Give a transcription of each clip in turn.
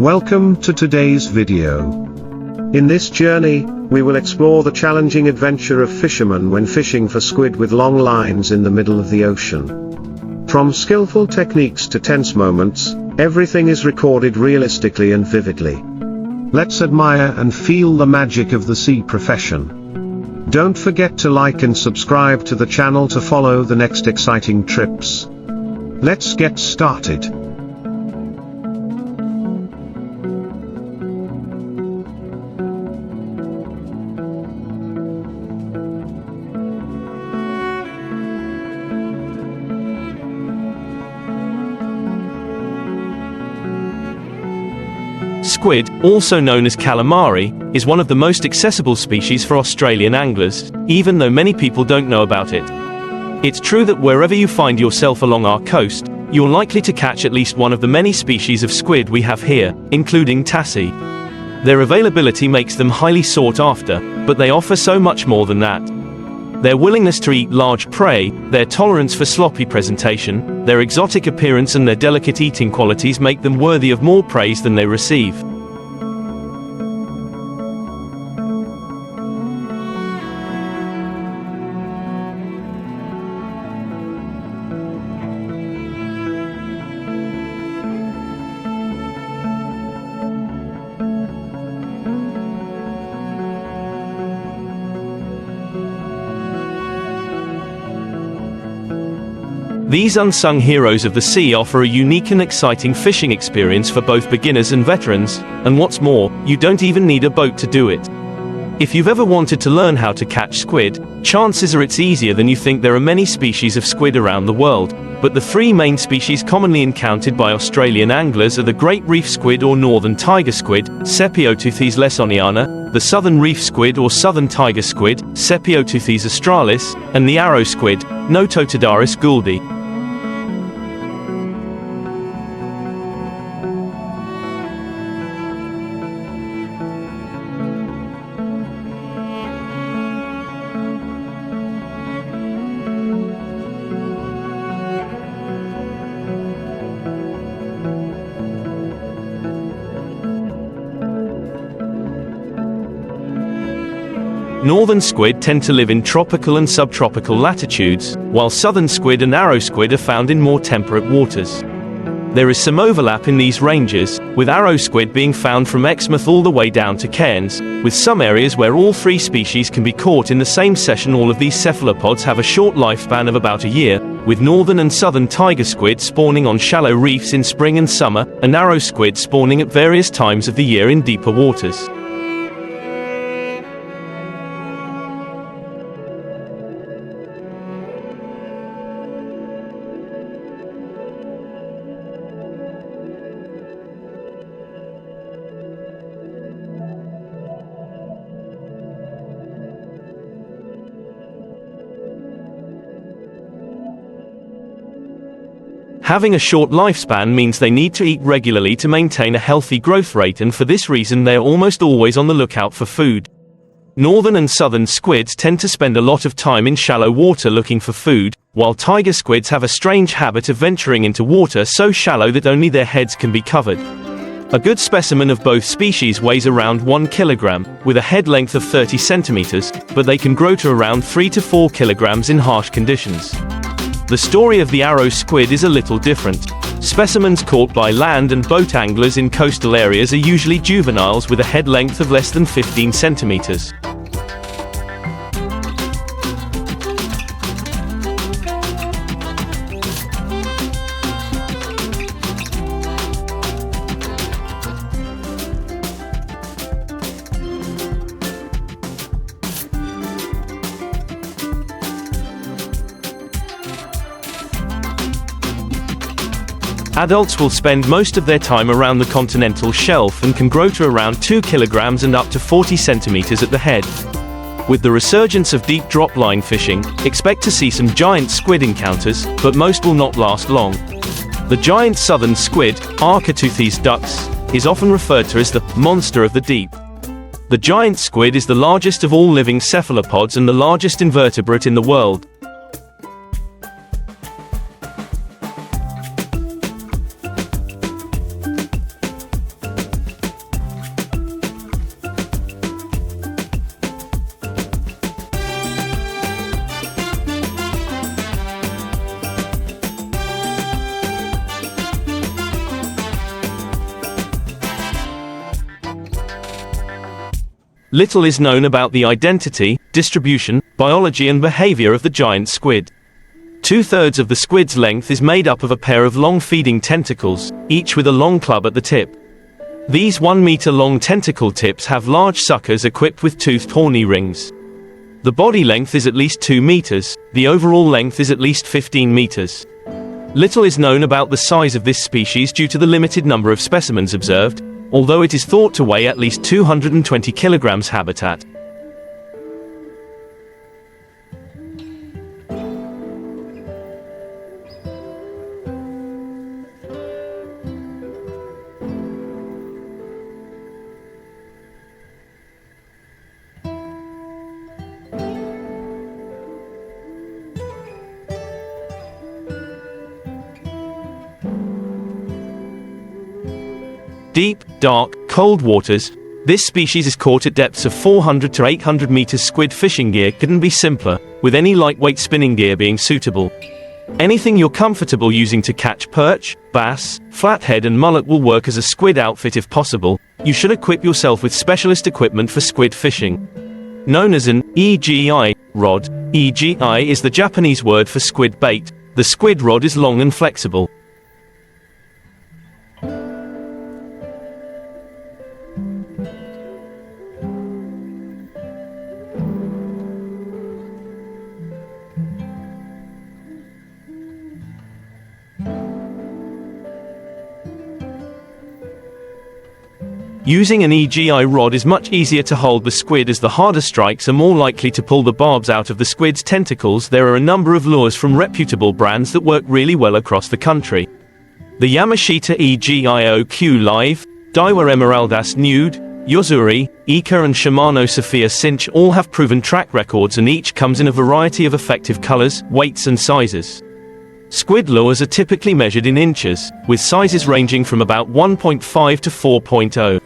Welcome to today's video. In this journey, we will explore the challenging adventure of fishermen when fishing for squid with long lines in the middle of the ocean. From skillful techniques to tense moments, everything is recorded realistically and vividly. Let's admire and feel the magic of the sea profession. Don't forget to like and subscribe to the channel to follow the next exciting trips. Let's get started. Squid, also known as calamari, is one of the most accessible species for Australian anglers, even though many people don't know about it. It's true that wherever you find yourself along our coast, you're likely to catch at least one of the many species of squid we have here, including tassie. Their availability makes them highly sought after, but they offer so much more than that. Their willingness to eat large prey, their tolerance for sloppy presentation, their exotic appearance and their delicate eating qualities make them worthy of more praise than they receive. These unsung heroes of the sea offer a unique and exciting fishing experience for both beginners and veterans, and what's more, you don't even need a boat to do it. If you've ever wanted to learn how to catch squid, chances are it's easier than you think. There are many species of squid around the world, but the three main species commonly encountered by Australian anglers are the great reef squid or northern tiger squid, Sepioteuthis lesoniana, the southern reef squid or southern tiger squid, Sepioteuthis australis, and the arrow squid, Nototodaris gouldi. Northern squid tend to live in tropical and subtropical latitudes, while southern squid and arrow squid are found in more temperate waters. There is some overlap in these ranges, with arrow squid being found from Exmouth all the way down to Cairns, with some areas where all three species can be caught in the same session. All of these cephalopods have a short lifespan of about a year, with northern and southern tiger squid spawning on shallow reefs in spring and summer, and arrow squid spawning at various times of the year in deeper waters. Having a short lifespan means they need to eat regularly to maintain a healthy growth rate, and for this reason they are almost always on the lookout for food. Northern and southern squids tend to spend a lot of time in shallow water looking for food, while tiger squids have a strange habit of venturing into water so shallow that only their heads can be covered. A good specimen of both species weighs around 1 kilogram, with a head length of 30 centimeters, but they can grow to around 3 to 4 kilograms in harsh conditions. The story of the arrow squid is a little different. Specimens caught by land and boat anglers in coastal areas are usually juveniles with a head length of less than 15 centimeters. Adults will spend most of their time around the continental shelf and can grow to around 2 kilograms and up to 40 centimeters at the head. With the resurgence of deep drop line fishing, expect to see some giant squid encounters, but most will not last long. The giant southern squid, Architeuthis dux, is often referred to as the monster of the deep. The giant squid is the largest of all living cephalopods and the largest invertebrate in the world. Little is known about the identity, distribution, biology and behavior of the giant squid. 2/3 of the squid's length is made up of a pair of long feeding tentacles, each with a long club at the tip. These 1-meter-long tentacle tips have large suckers equipped with toothed horny rings. The body length is at least 2 meters, the overall length is at least 15 meters. Little is known about the size of this species due to the limited number of specimens observed, although it is thought to weigh at least 220 kilograms. Habitat. Deep, dark, cold waters. This species is caught at depths of 400 to 800 meters. Squid fishing gear couldn't be simpler, with any lightweight spinning gear being suitable. Anything you're comfortable using to catch perch, bass, flathead and mullet will work as a squid outfit if possible. You should equip yourself with specialist equipment for squid fishing. Known as an EGI rod, EGI is the Japanese word for squid bait. The squid rod is long and flexible. Using an EGI rod is much easier to hold the squid as the harder strikes are more likely to pull the barbs out of the squid's tentacles. There are a number of lures from reputable brands that work really well across the country. The Yamashita EGIOQ Live, Daiwa Emeraldas Nude, Yozuri, Ika and Shimano Sophia Cinch all have proven track records and each comes in a variety of effective colors, weights and sizes. Squid lures are typically measured in inches, with sizes ranging from about 1.5 to 4.0.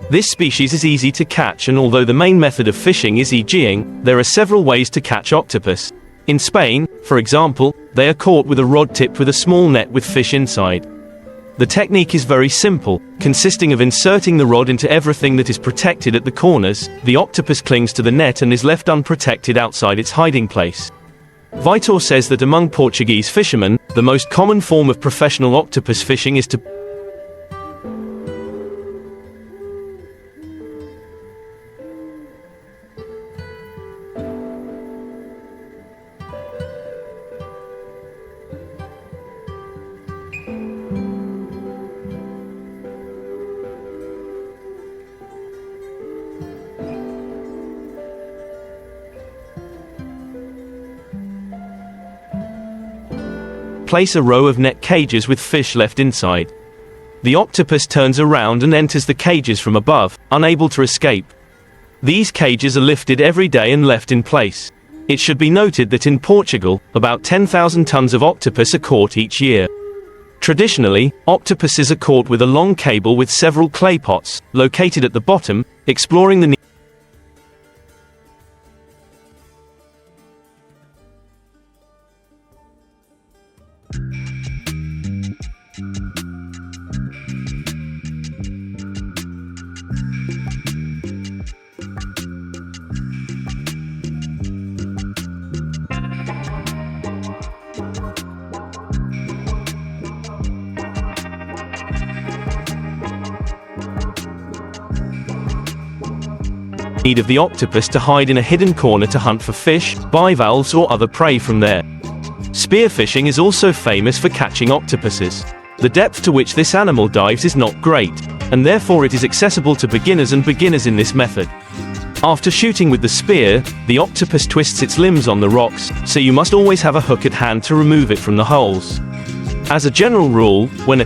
This species is easy to catch, and although the main method of fishing is EGing, there are several ways to catch octopus. In Spain, for example, they are caught with a rod tipped with a small net with fish inside. The technique is very simple, consisting of inserting the rod into everything that is protected at the corners. The octopus clings to the net and is left unprotected outside its hiding place. Vitor says that among Portuguese fishermen, the most common form of professional octopus fishing is to place a row of net cages with fish left inside. The octopus turns around and enters the cages from above, unable to escape. These cages are lifted every day and left in place. It should be noted that in Portugal, about 10,000 tons of octopus are caught each year. Traditionally, octopuses are caught with a long cable with several clay pots, located at the bottom, exploring the need of the octopus to hide in a hidden corner to hunt for fish, bivalves or other prey from there. Spearfishing is also famous for catching octopuses. The depth to which this animal dives is not great, and therefore it is accessible to beginners and beginners in this method. After shooting with the spear, the octopus twists its limbs on the rocks, so you must always have a hook at hand to remove it from the holes. As a general rule, when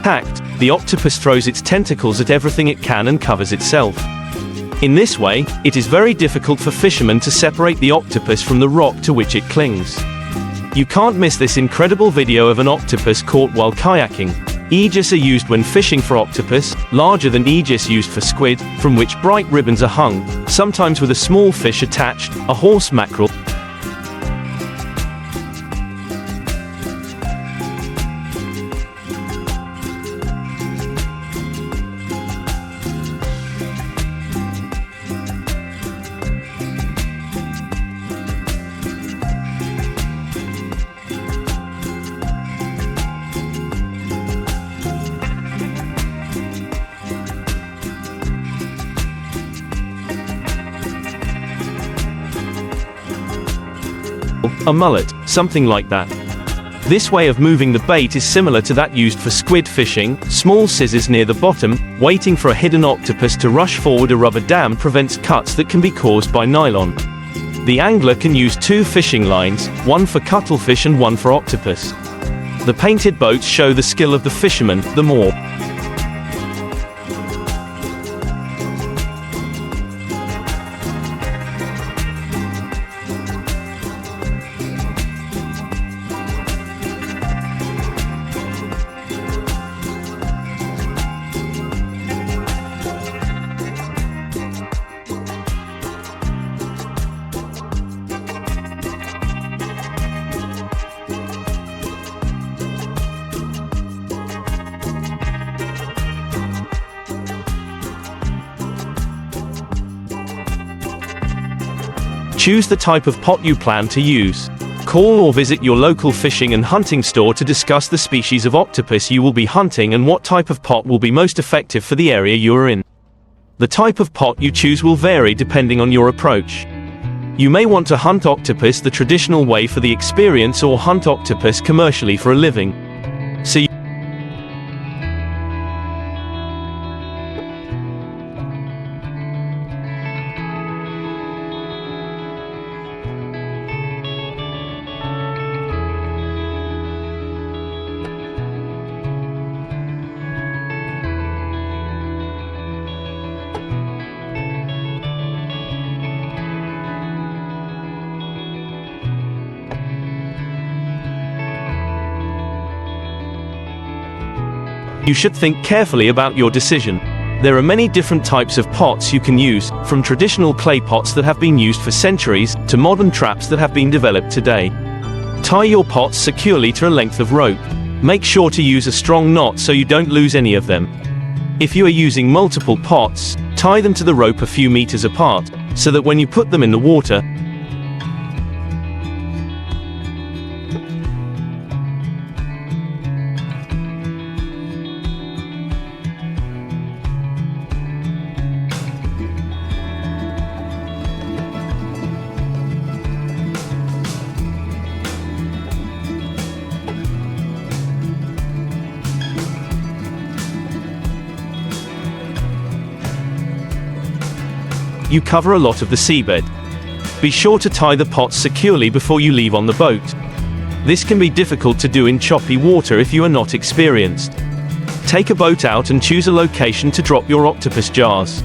attacked, the octopus throws its tentacles at everything it can and covers itself. In this way, it is very difficult for fishermen to separate the octopus from the rock to which it clings. You can't miss this incredible video of an octopus caught while kayaking. Aegis are used when fishing for octopus, larger than aegis used for squid, from which bright ribbons are hung, sometimes with a small fish attached, a horse mackerel. A mullet, something like that. This way of moving the bait is similar to that used for squid fishing. Small scissors near the bottom, waiting for a hidden octopus to rush forward. A rubber dam prevents cuts that can be caused by nylon. The angler can use 2 fishing lines, one for cuttlefish and one for octopus. The painted boats show the skill of the fisherman. The more choose the type of pot you plan to use. Call or visit your local fishing and hunting store to discuss the species of octopus you will be hunting and what type of pot will be most effective for the area you are in. The type of pot you choose will vary depending on your approach. You may want to hunt octopus the traditional way for the experience or hunt octopus commercially for a living. So you should think carefully about your decision. There are many different types of pots you can use, from traditional clay pots that have been used for centuries, to modern traps that have been developed today. Tie your pots securely to a length of rope. Make sure to use a strong knot so you don't lose any of them. If you are using multiple pots, tie them to the rope a few meters apart, so that when you put them in the water, you cover a lot of the seabed. Be sure to tie the pots securely before you leave on the boat. This can be difficult to do in choppy water if you are not experienced. Take a boat out and choose a location to drop your octopus jars.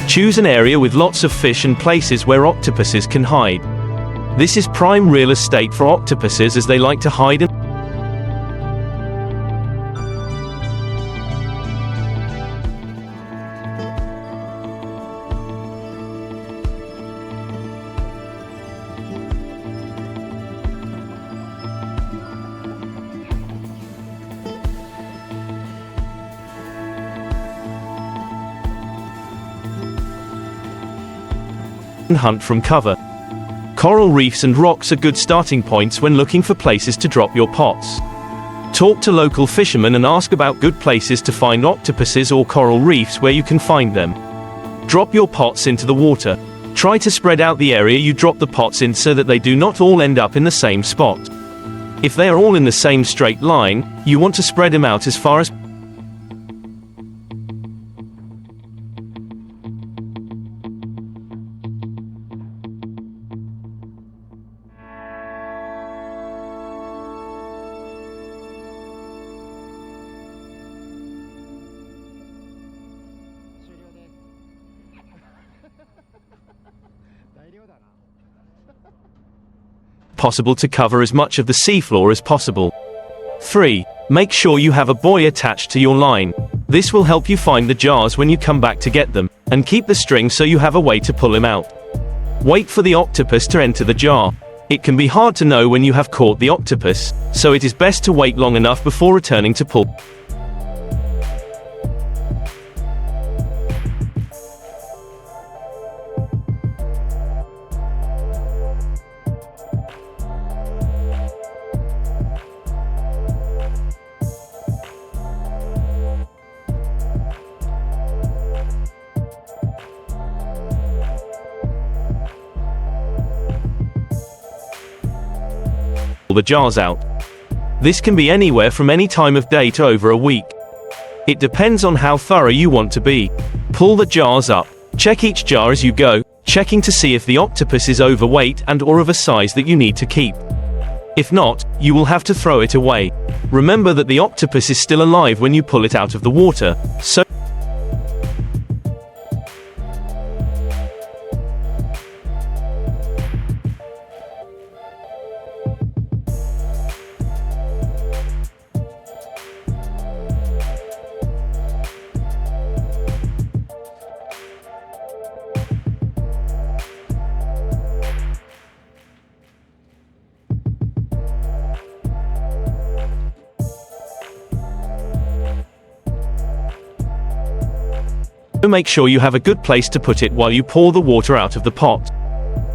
Choose an area with lots of fish and places where octopuses can hide. This is prime real estate for octopuses as they like to hide and hunt from cover. Coral reefs and rocks are good starting points when looking for places to drop your pots. Talk to local fishermen and ask about good places to find octopuses or coral reefs where you can find them. Drop your pots into the water. Try to spread out the area you drop the pots in so that they do not all end up in the same spot. If they are all in the same straight line, you want to spread them out as far as possible to cover as much of the seafloor as possible. 3. Make sure you have a buoy attached to your line. This will help you find the jars when you come back to get them, and keep the string so you have a way to pull him out. Wait for the octopus to enter the jar. It can be hard to know when you have caught the octopus, so it is best to wait long enough before returning to pull. The jars out. This can be anywhere from any time of day to over a week. It depends on how thorough you want to be. Pull the jars up. Check each jar as you go, checking to see if the octopus is overweight and or of a size that you need to keep. If not, you will have to throw it away. Remember that the octopus is still alive when you pull it out of the water, so make sure you have a good place to put it while you pour the water out of the pot.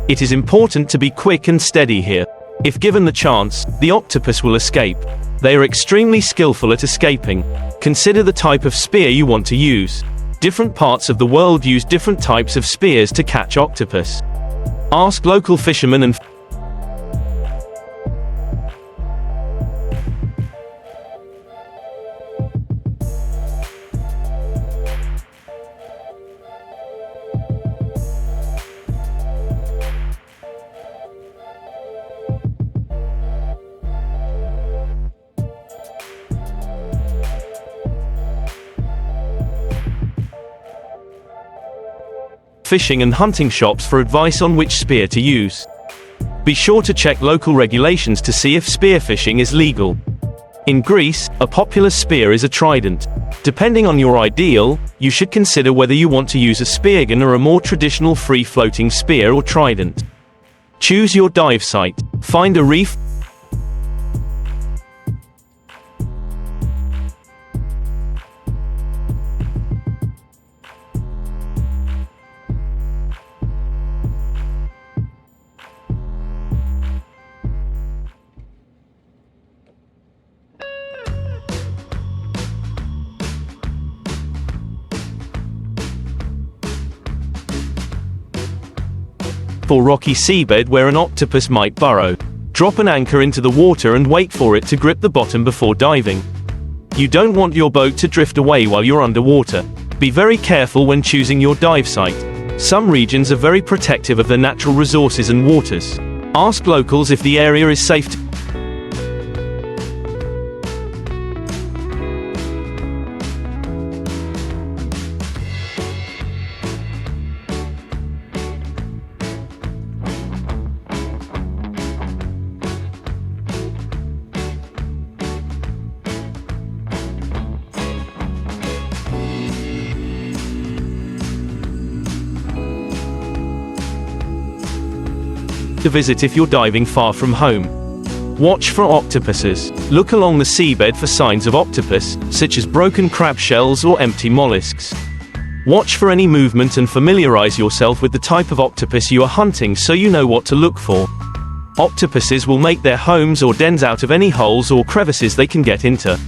It is important to be quick and steady here. If given the chance, the octopus will escape. They are extremely skillful at escaping. Consider the type of spear you want to use. Different parts of the world use different types of spears to catch octopus. Ask local fishermen and fishing and hunting shops for advice on which spear to use. Be sure to check local regulations to see if spearfishing is legal. In Greece, a popular spear is a trident. Depending on your ideal, you should consider whether you want to use a speargun or a more traditional free-floating spear or trident. Choose your dive site. Find a reef. For rocky seabed where an octopus might burrow. Drop an anchor into the water and wait for it to grip the bottom before diving. You don't want your boat to drift away while you're underwater. Be very careful when choosing your dive site. Some regions are very protective of their natural resources and waters. Ask locals if the area is safe to visit if you're diving far from home. Watch for octopuses. Look along the seabed for signs of octopus, such as broken crab shells or empty mollusks. Watch for any movement and familiarize yourself with the type of octopus you are hunting so you know what to look for. Octopuses will make their homes or dens out of any holes or crevices they can get into.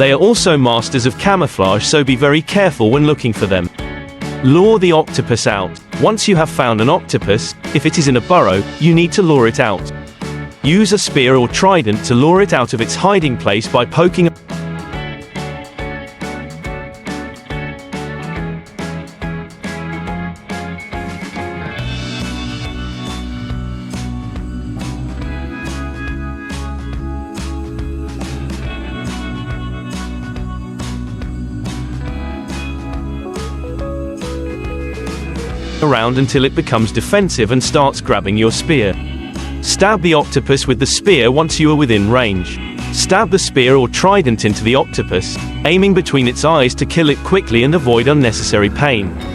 They are also masters of camouflage, so be very careful when looking for them. Lure the octopus out. Once you have found an octopus, if it is in a burrow, you need to lure it out. Use a spear or trident to lure it out of its hiding place by poking around until it becomes defensive and starts grabbing your spear. Stab the octopus with the spear once you are within range. Stab the spear or trident into the octopus, aiming between its eyes to kill it quickly and avoid unnecessary pain.